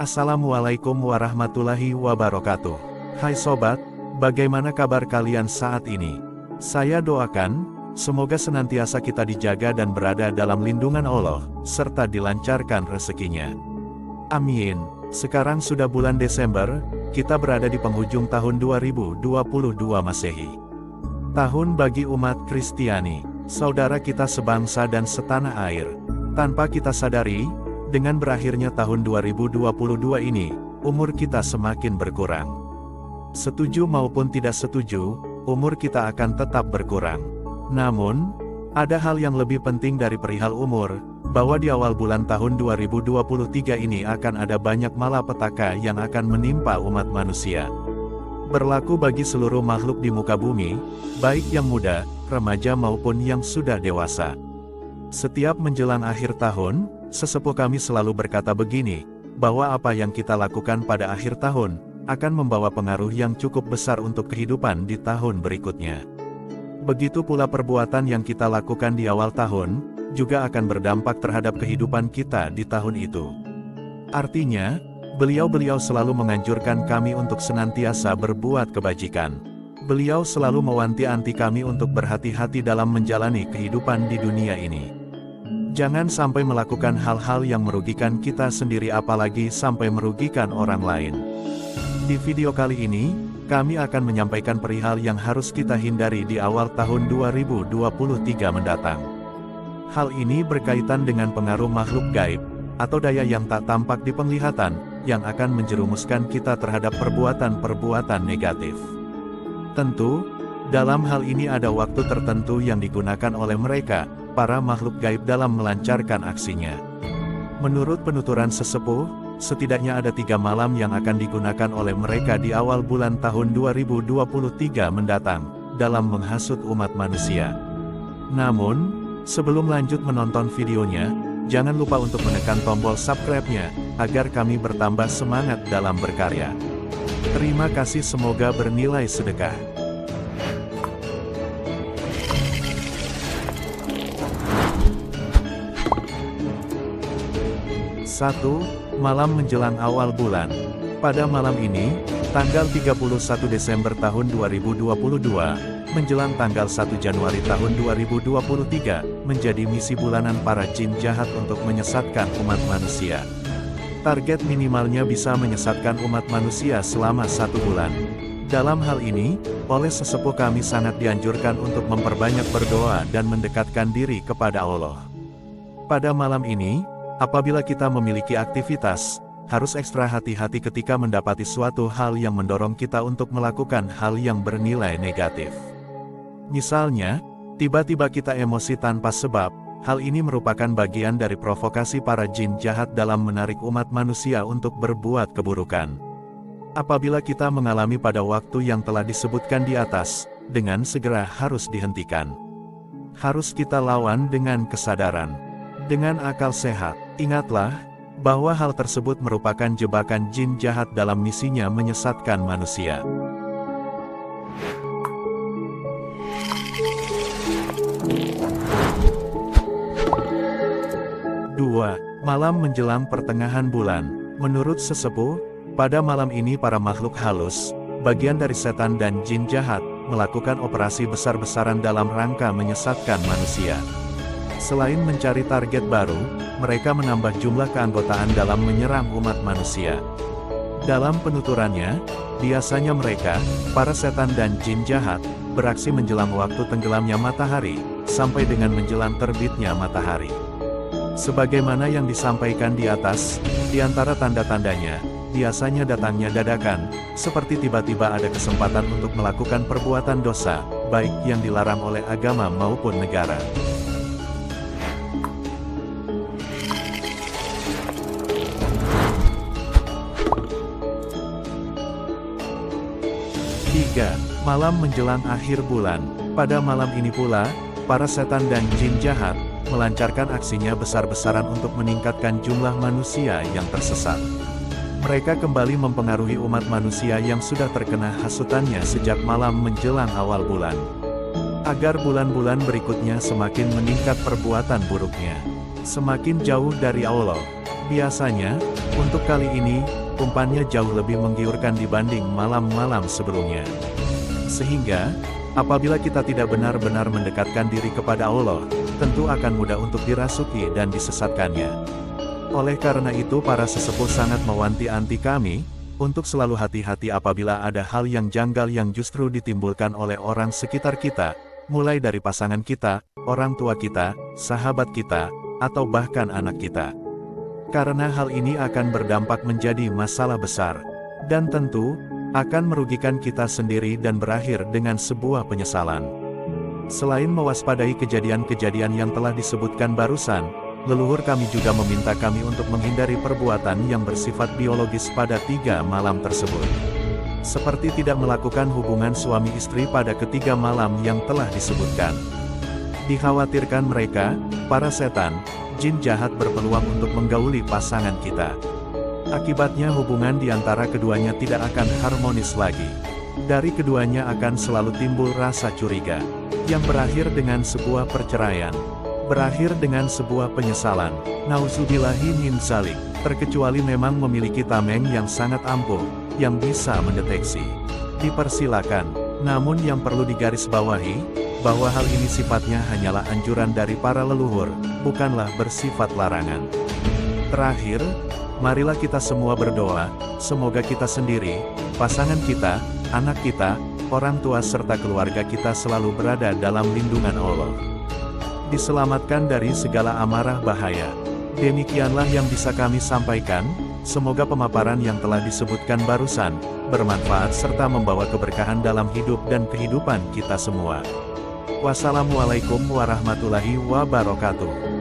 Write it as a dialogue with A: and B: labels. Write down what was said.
A: Assalamualaikum warahmatullahi wabarakatuh. Hai sobat, bagaimana kabar kalian saat ini? Saya doakan, semoga senantiasa kita dijaga dan berada dalam lindungan Allah, serta dilancarkan rezekinya. Amin. Sekarang sudah bulan Desember, kita berada di penghujung tahun 2022 Masehi. Tahun bagi umat Kristiani, saudara kita sebangsa dan setanah air. Tanpa kita sadari, dengan berakhirnya tahun 2022 ini, umur kita semakin berkurang. Setuju maupun tidak setuju, umur kita akan tetap berkurang. Namun, ada hal yang lebih penting dari perihal umur, bahwa di awal bulan tahun 2023 ini akan ada banyak malapetaka yang akan menimpa umat manusia. Berlaku bagi seluruh makhluk di muka bumi, baik yang muda, remaja maupun yang sudah dewasa. Setiap menjelang akhir tahun, sesepuh kami selalu berkata begini, bahwa apa yang kita lakukan pada akhir tahun, akan membawa pengaruh yang cukup besar untuk kehidupan di tahun berikutnya. Begitu pula perbuatan yang kita lakukan di awal tahun, juga akan berdampak terhadap kehidupan kita di tahun itu. Artinya, beliau-beliau selalu menganjurkan kami untuk senantiasa berbuat kebajikan. Beliau selalu mewanti-wanti kami untuk berhati-hati dalam menjalani kehidupan di dunia ini. Jangan sampai melakukan hal-hal yang merugikan kita sendiri apalagi sampai merugikan orang lain. Di video kali ini, kami akan menyampaikan perihal yang harus kita hindari di awal tahun 2023 mendatang. Hal ini berkaitan dengan pengaruh makhluk gaib, atau daya yang tak tampak di penglihatan, yang akan menjerumuskan kita terhadap perbuatan-perbuatan negatif. Tentu, dalam hal ini ada waktu tertentu yang digunakan oleh mereka, para makhluk gaib dalam melancarkan aksinya. Menurut penuturan sesepuh, setidaknya ada 3 malam yang akan digunakan oleh mereka di awal bulan tahun 2023 mendatang, dalam menghasut umat manusia. Namun, sebelum lanjut menonton videonya, jangan lupa untuk menekan tombol subscribe-nya, agar kami bertambah semangat dalam berkarya. Terima kasih, semoga bernilai sedekah. 1. Malam menjelang awal bulan. Pada malam ini, tanggal 31 Desember tahun 2022, menjelang tanggal 1 Januari tahun 2023, menjadi misi bulanan para jin jahat untuk menyesatkan umat manusia. Target minimalnya bisa menyesatkan umat manusia selama 1 bulan. Dalam hal ini, oleh sesepuh kami sangat dianjurkan untuk memperbanyak berdoa dan mendekatkan diri kepada Allah. Pada malam ini, apabila kita memiliki aktivitas, harus ekstra hati-hati ketika mendapati suatu hal yang mendorong kita untuk melakukan hal yang bernilai negatif. Misalnya, tiba-tiba kita emosi tanpa sebab, hal ini merupakan bagian dari provokasi para jin jahat dalam menarik umat manusia untuk berbuat keburukan. Apabila kita mengalami pada waktu yang telah disebutkan di atas, dengan segera harus dihentikan. Harus kita lawan dengan kesadaran. Dengan akal sehat, ingatlah, bahwa hal tersebut merupakan jebakan jin jahat dalam misinya menyesatkan manusia. Dua, malam menjelang pertengahan bulan. Menurut sesepuh, pada malam ini para makhluk halus, bagian dari setan dan jin jahat, melakukan operasi besar-besaran dalam rangka menyesatkan manusia. Selain mencari target baru, mereka menambah jumlah keanggotaan dalam menyerang umat manusia. Dalam penuturannya, biasanya mereka, para setan dan jin jahat, beraksi menjelang waktu tenggelamnya matahari, sampai dengan menjelang terbitnya matahari. Sebagaimana yang disampaikan di atas, di antara tanda-tandanya, biasanya datangnya dadakan, seperti tiba-tiba ada kesempatan untuk melakukan perbuatan dosa, baik yang dilarang oleh agama maupun negara. 3. Malam menjelang akhir bulan. Pada malam ini pula, para setan dan jin jahat, melancarkan aksinya besar-besaran untuk meningkatkan jumlah manusia yang tersesat. Mereka kembali mempengaruhi umat manusia yang sudah terkena hasutannya sejak malam menjelang awal bulan. Agar bulan-bulan berikutnya semakin meningkat perbuatan buruknya. Semakin jauh dari Allah. Biasanya, Untuk kali ini, umpannya jauh lebih menggiurkan dibanding malam-malam sebelumnya. Sehingga, apabila kita tidak benar-benar mendekatkan diri kepada Allah, tentu akan mudah untuk dirasuki dan disesatkannya. Oleh karena itu para sesepuh sangat mewanti-wanti kami, untuk selalu hati-hati apabila ada hal yang janggal yang justru ditimbulkan oleh orang sekitar kita, mulai dari pasangan kita, orang tua kita, sahabat kita, atau bahkan anak kita. Karena hal ini akan berdampak menjadi masalah besar, dan tentu, akan merugikan kita sendiri dan berakhir dengan sebuah penyesalan. Selain mewaspadai kejadian-kejadian yang telah disebutkan barusan, leluhur kami juga meminta kami untuk menghindari perbuatan yang bersifat biologis pada 3 malam tersebut. Seperti tidak melakukan hubungan suami istri pada ketiga malam yang telah disebutkan. Dikhawatirkan mereka, para setan, jin jahat berpeluang untuk menggauli pasangan kita. Akibatnya hubungan di antara keduanya tidak akan harmonis lagi. Dari keduanya akan selalu timbul rasa curiga, yang berakhir dengan sebuah perceraian. Berakhir dengan sebuah penyesalan. Nauzubillahi min dzalik, terkecuali memang memiliki tameng yang sangat ampuh, yang bisa mendeteksi. Dipersilakan, namun yang perlu digarisbawahi, bahwa hal ini sifatnya hanyalah anjuran dari para leluhur, bukanlah bersifat larangan. Terakhir, marilah kita semua berdoa, semoga kita sendiri, pasangan kita, anak kita, orang tua serta keluarga kita selalu berada dalam lindungan Allah. Diselamatkan dari segala amarah bahaya. Demikianlah yang bisa kami sampaikan, semoga pemaparan yang telah disebutkan barusan, bermanfaat serta membawa keberkahan dalam hidup dan kehidupan kita semua. Wassalamualaikum warahmatullahi wabarakatuh.